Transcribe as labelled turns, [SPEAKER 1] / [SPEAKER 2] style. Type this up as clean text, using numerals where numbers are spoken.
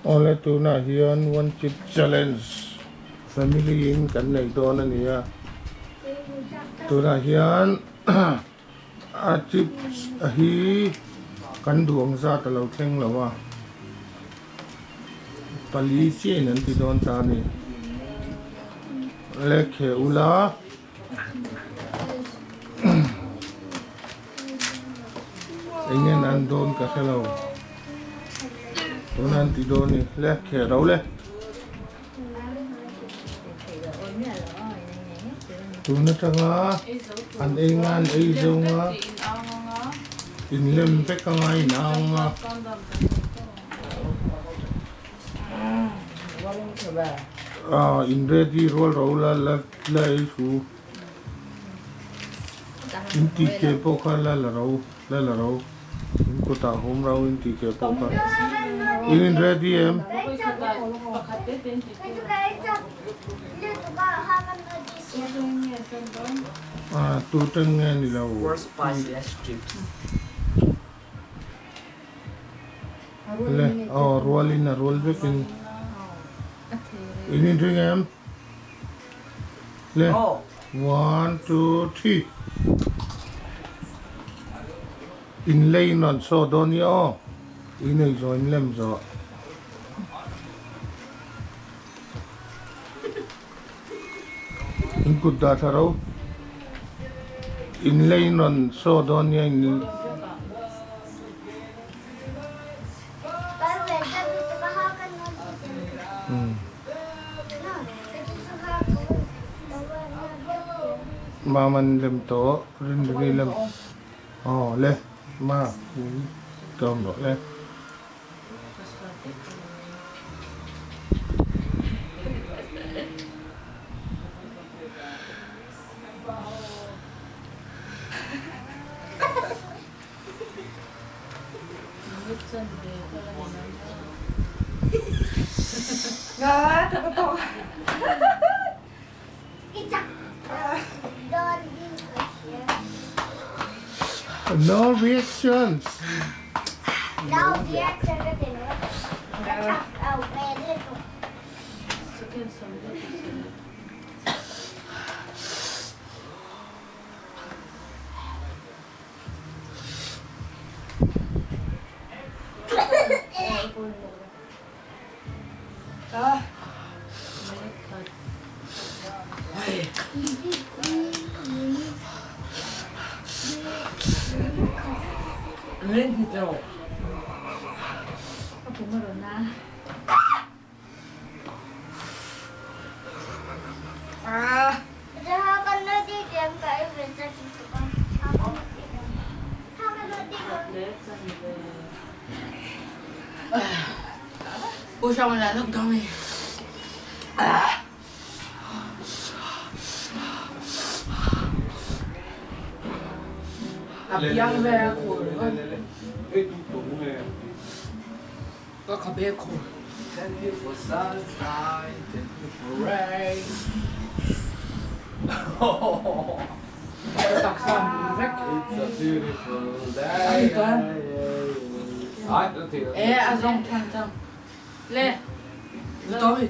[SPEAKER 1] Ole tu na hian one chip challenge family in kan nei don ania tu na hian a chips a hi kan duang za ta lo thleng lawa pali chen an ti don ta ni le khe ula engen an don ka hello tu nan ti don ni le khe ro le tu na tanga an engan ei zonga in lem pe ka ngai na nga in ready roll roll la isu in ti ke po kha la ro in ko ta hom ro in ti ke po kha in ready em tu teng nge ni lo
[SPEAKER 2] Worst spicy chips.
[SPEAKER 1] le roll in a roll back in drink em le 1 2 3 in lay non so don yo in ei zo in lem zo in kut da tharo in lay non so don ya in man lem to rin ri lem le ma tom lo le no reactions
[SPEAKER 2] Lento. Ôi sao mà là nước đông này. Cặp young về của có cặp bé của. Thank you for sunshine, thank you for rain. Đặc sản rất. It's a beautiful day. Đó thì. À rong thang thang. Lên. Tối.